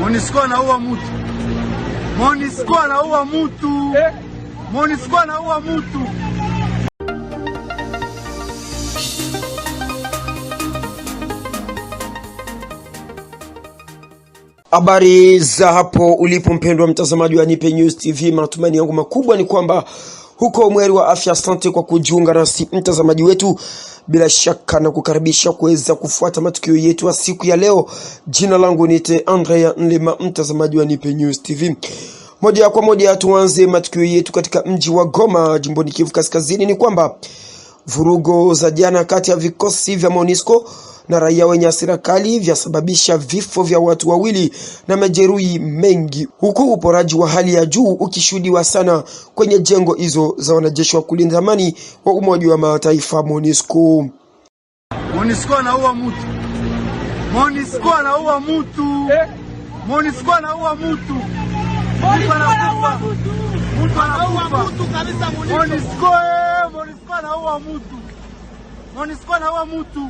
MONUSCO anaua mtu. MONUSCO anaua mtu. MONUSCO anaua mtu. Habari za hapo ulipo mpendwa mtazamaji wa Nipe News TV, matumaini yangu makubwa ni kwamba huko mweri wa afya. Asante kwa kujiunga nasi mtazamaji wetu, bila shaka na kukaribisha kuweza kufuata matukio yetu ya siku ya leo. Jina langu ni Andrea Nlema, mtazamaji wa Nipe News TV. Moja kwa moja tuanze matukio yetu katika mji wa Goma, jimboni Kivu Kaskazini. Ni kwamba vurugo za jana kati ya vikosi vya MONUSCO na raia wenye hasira kali vyasababisha vifo vya watu wawili na majeruhi mengi, huku uporaji wa hali ya juu ukishuhudiwa sana kwenye jengo hizo za wanajeshi wa kulinda amani wa Umoja wa Mataifa MONUSCO. MONUSCO anaua mtu. MONUSCO anaua mtu. MONUSCO anaua mtu. Mtu anaua mtu. Mtu anaua mtu kabisa. MONUSCO anaua mtu. MONUSCO anaua mtu.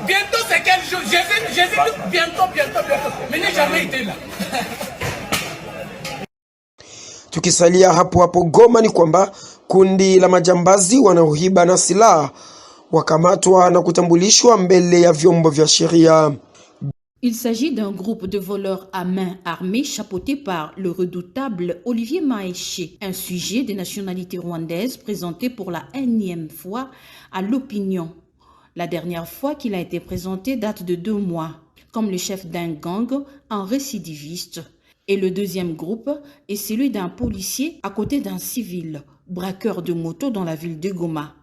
Bientôt c'est quel jour? J'ai vu bientôt. Mais n'ai jamais été là. Tukisalia hapo Goma, ni kwamba kundi la majambazi wanaoiba na silaha wakamatwa na kutambulishwa mbele ya vyombo vya sheria. Il s'agit d'un groupe de voleurs à main armée chapeauté par le redoutable Olivier Maeshe, un sujet de nationalité rwandaise présenté pour la énième fois à l'opinion. La dernière fois qu'il a été présenté date de 2 mois, comme le chef d'un gang, un récidiviste. Et le deuxième groupe est celui d'un policier à côté d'un civil, braqueur de moto dans la ville de Goma.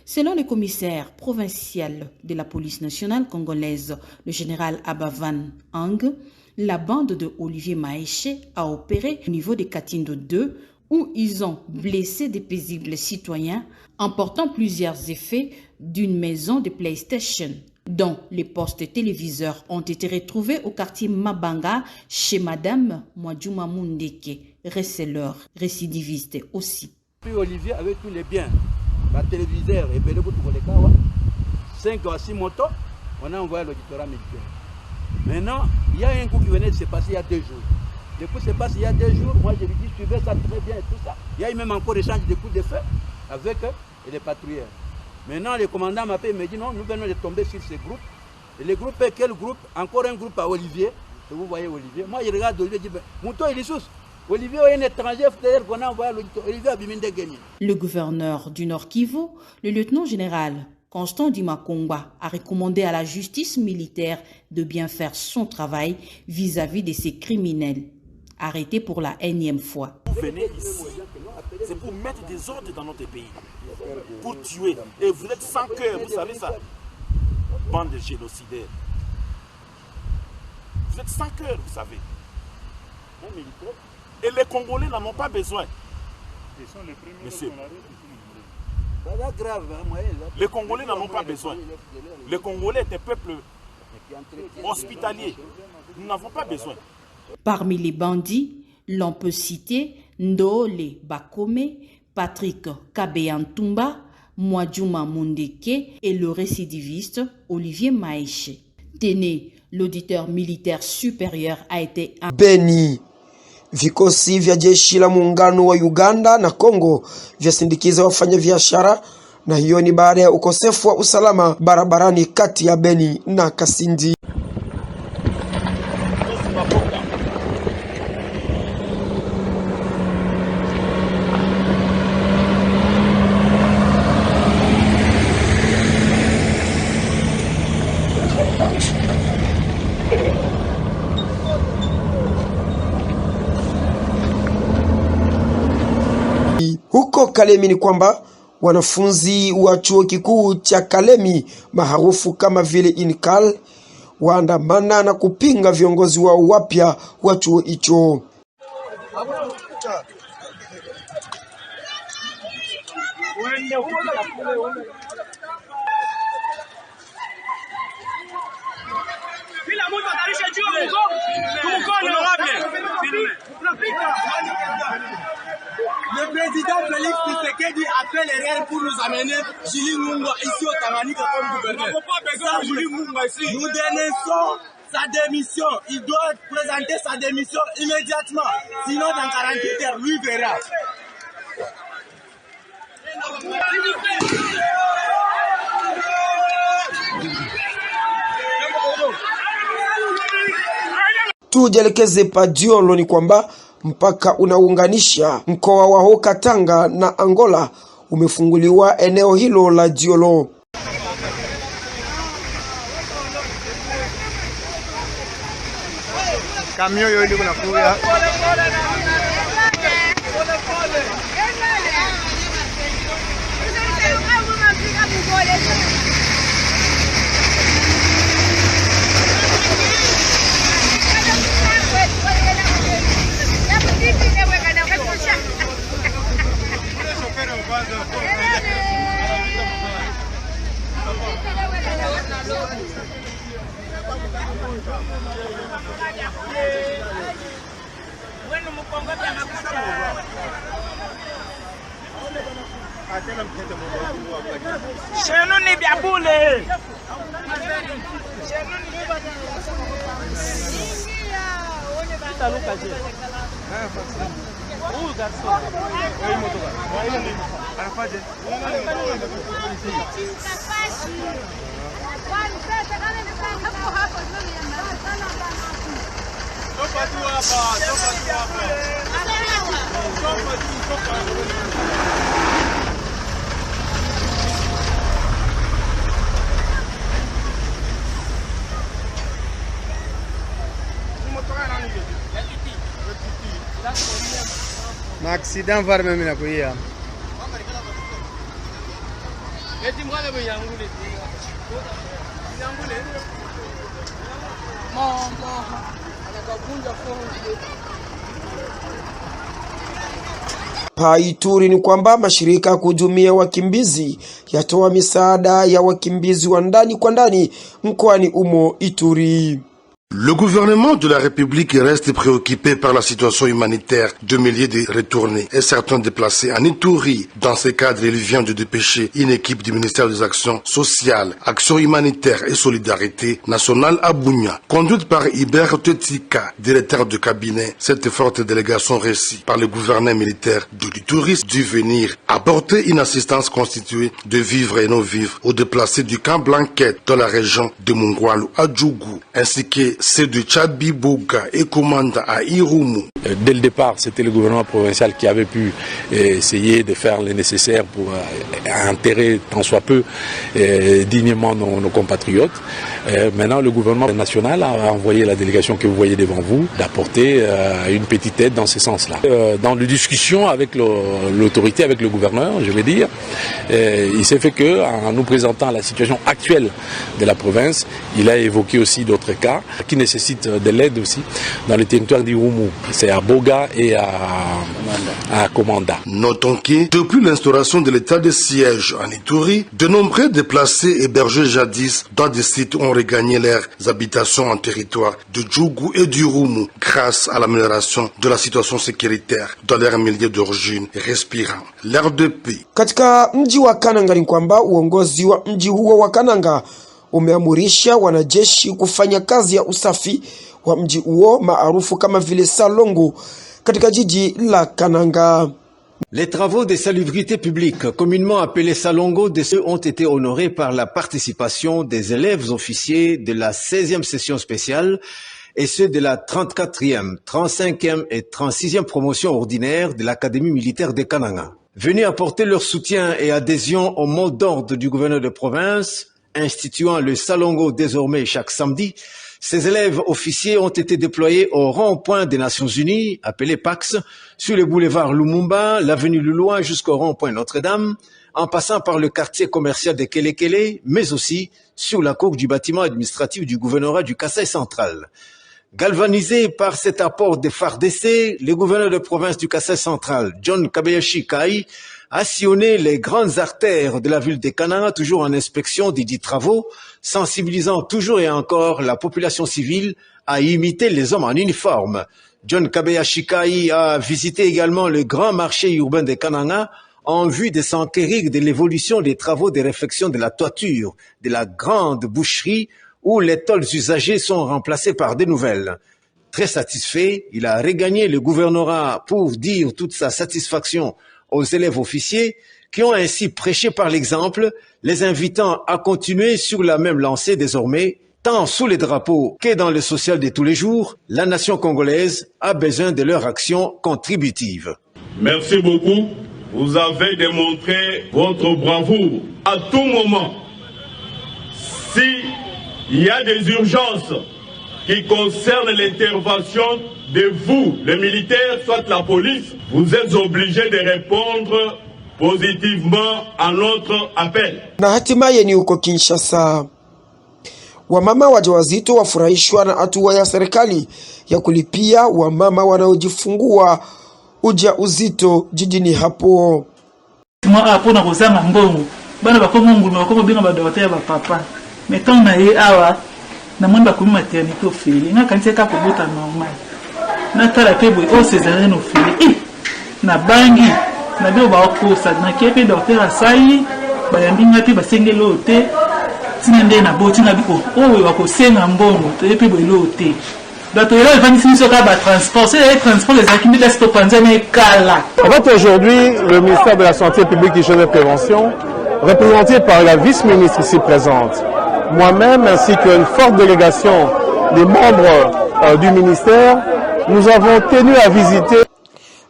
Selon le commissaire provincial de la police nationale congolaise, le général Abavan Ang, la bande de Olivier Maeshe a opéré au niveau de Katindo 2, où ils ont blessé des paisibles citoyens, emportant plusieurs effets d'une maison de PlayStation, dont les postes téléviseurs ont été retrouvés au quartier Mabanga chez Madame Mwadjuma Mundeke, receleur, récidiviste aussi. Puis Olivier avait tous les biens, la téléviseur et puis 5 à 6 motos, on a envoyé l'auditorat médical. Maintenant, il y a un coup qui venait de se passer il y a 2 jours. Le coup se passe il y a 2 jours, moi je lui dis suivez ça très bien et tout ça. Il y a eu même encore échange de coups de feu avec les patrouilleurs. Maintenant le commandant m'appelle et me dit non, nous venons de tomber sur ce groupe. Et le groupe est quel groupe? Encore un groupe à Olivier. Et vous voyez Olivier. Moi je regarde Olivier et dis Mouton il est sous. Olivier est un étranger, d'ailleurs qu'on a envoyé Olivier à Biminde Gagné. Le gouverneur du Nord Kivu, le lieutenant général Constant Dimakongba, a recommandé à la justice militaire de bien faire son travail vis-à-vis de ces criminels, arrêtés pour la énième fois. Vous venez ici, c'est pour mettre des ordres dans notre pays, pour tuer. Et vous êtes sans cœur, vous savez ça. Bande de génocidaires. Vous êtes sans cœur, vous savez. Et les Congolais n'en ont pas besoin. Monsieur. Les Congolais n'en ont pas besoin. Les Congolais est un peuple hospitalier. Nous n'avons pas besoin. Parmi les bandits, l'on peut citer Ndole Bakome, Patrick Kabeyantumba, Mwadjuma Mundeke et le récidiviste Olivier Maeshe. Téné, l'auditeur militaire supérieur, a été béni. Vikosi vya jeshi la muungano wa Uganda na Kongo vyasindikiza wafanyabiashara, na hiyo ni baada ya ukosefu wa usalama barabarani kati ya Beni na Kasindi. Huko Kalemi ni kwamba wanafunzi wa chuo kikuu cha Kalemi maarufu kama vile Inkal waandamana na kupinga viongozi wao wapya wa chuo hicho. Le président Félix Tshisekedi a fait l'erreur pour nous amener Julie Mungwa ici au Tanganyika comme gouverneur. Nous dénonçons sa démission. Il doit présenter sa démission immédiatement. Sinon, dans 48 heures, lui verra. Tujelekeze pa Diolo ni kwamba mpaka unaunganisha mkoa wa Haut-Katanga na Angola umefunguliwa eneo hilo la Diolo. Kamio yote kuna kuya. Chenuni biabule. Na accident var mimi na kuia. Pa Ituri ni kwamba mashirika kuhudumia wakimbizi yatoa misaada ya wakimbizi wa ndani kwa ndani mkoani umo Ituri. Le gouvernement de la République reste préoccupé par la situation humanitaire de milliers de retournés et certains déplacés en Ituri. Dans ce cadre, il vient de dépêcher une équipe du ministère des Actions sociales, Actions humanitaires et Solidarité nationale à Bunia, conduite par Hubert Tetika, directeur de cabinet. Cette forte délégation réussie par le gouverneur militaire de l'Ituri dut venir apporter une assistance constituée de vivres et non-vivres aux déplacés du camp Blanquette dans la région de Mungwalu à Djougou, ainsi que ceux de Tchadbi Boga et Komanda à Irumu. Dès le départ, c'était le gouvernement provincial qui avait pu essayer de faire le nécessaire pour enterrer tant soit peu dignement nos compatriotes. Maintenant, le gouvernement national a envoyé la délégation que vous voyez devant vous d'apporter une petite aide dans ce sens-là. Dans les discussions avec l'autorité, avec le gouverneur, je vais dire, il s'est fait que, en nous présentant la situation actuelle de la province, il a évoqué aussi d'autres cas qui nécessitent de l'aide aussi dans le territoire d'Irumu. C'est à Boga et à Komanda. Notons que, depuis l'instauration de l'état de siège en Ituri, de nombreux déplacés hébergés jadis dans des sites ont regagné leurs habitations en territoire de Djougou et d'Irumu grâce à l'amélioration de la situation sécuritaire dans leur milieu d'origine respirant l'air de paix. Katika mji wa Kananga ni kwamba uongozi wa mji huo wa Kananga umeamurisha wanajeshi kufanya kazi ya usafi wa mji huo maarufu kama vile Salongo katika jiji la Kananga. Les travaux de salubrité publique, communément appelés Salongo, ont été honorés par la participation des élèves officiers de la 16e session spéciale et ceux de la 34e, 35e et 36e promotion ordinaire de l'Académie militaire de Kananga. Venus apporter leur soutien et adhésion au mot d'ordre du gouverneur de province, instituant le Salongo désormais chaque samedi, ces élèves officiers ont été déployés au rond-point des Nations Unies, appelé PAX, sur le boulevard Lumumba, l'avenue Loulois jusqu'au rond-point Notre-Dame, en passant par le quartier commercial de Kelekele, mais aussi sur la cour du bâtiment administratif du gouvernorat du Kasaï central. Galvanisé par cet apport de FARDC, le gouverneur de province du Kasaï central, John Kabeyashi Kai, a sillonné les grandes artères de la ville de Kananga, toujours en inspection des dits travaux, sensibilisant toujours et encore la population civile à imiter les hommes en uniforme. John Kabeyashi Kai a visité également le grand marché urbain de Kananga en vue de s'enquérir de l'évolution des travaux de réfection de la toiture de la grande boucherie où les tôles usagées sont remplacées par de nouvelles. Très satisfait, il a regagné le gouvernorat pour dire toute sa satisfaction aux élèves officiers qui ont ainsi prêché par l'exemple, les invitant à continuer sur la même lancée désormais, tant sous les drapeaux que dans le social de tous les jours, la nation congolaise a besoin de leur action contributive. Merci beaucoup. Vous avez démontré votre bravoure à tout moment. Si il y a des urgences qui concernent l'intervention de vous, les militaires, soit la police, vous êtes obligés de répondre positivement à notre appel. Na hatimaye ni huko Kinshasa. Wamama wajawazito wafurahishwa na hatua ya serikali ya kulipia wamama wanaojifungua ujauzito jijini hapo. Hapo na kozanga mbongo. Bana bakomo ngulu bakomo binga badawata ya bapapa. Meton na ye awa na mwenda kumi maternité ofili. Nga kanise ka kobota normal. Na tala pebo o césarienne ofili. Na bangi na bio ba okosa na kepe docteur asai bayambinga pe basengelo te. Tinende na boti na biko o wa kosenga mbongo te pebo lote. En fait, aujourd'hui, le ministère de la Santé publique, Hygiène et Prévention, représenté par la vice-ministre ici présente, moi-même ainsi qu'une forte délégation des membres du ministère, nous avons tenu à visiter.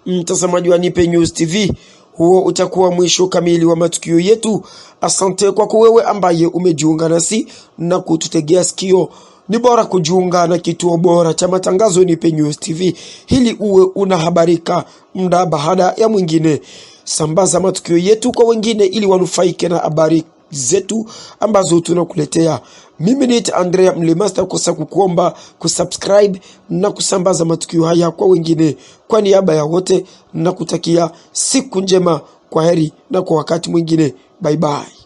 Mtazamaji wa Nipe News TV, huo utakuwa mwisho kamili wa matukio yetu. Asante kwa wewe ambaye umejiunga nasi na kututegea sikio. Ni bora kujiunga na kituo bora cha matangazo Nipe News TV ili uwe unahabarika muda baada ya mwingine. Sambaza matukio yetu kwa wengine ili wanufaike na habari zetu ambazo tunakuletea. Mimi ni Andrea Mlemasta, kosa kukuomba kusubscribe na kusambaza matukio haya kwa wengine. Kwa niaba ya wote na kutakia siku njema, kwa heri na kwa wakati mwingine. Bye bye.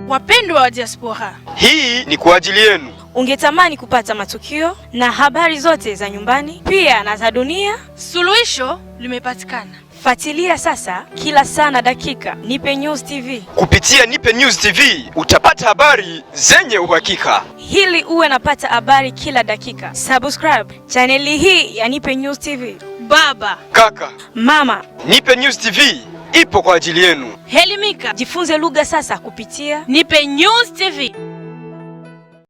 Wapendwa wa diaspora, hii ni kwa ajili yenu. Ungetamani kupata matukio na habari zote za nyumbani pia na za dunia? Suluhisho limepatikana. Fuatilia sasa kila saa na dakika Nipe News TV. Kupitia Nipe News TV utapata habari zenye uhakika. Hili uwe napata habari kila dakika. Subscribe chaneli hii ya Nipe News TV. Baba, kaka, mama, Nipe News TV ipo kwa ajili yenu. Elimika, jifunze lugha sasa kupitia Nipe News TV.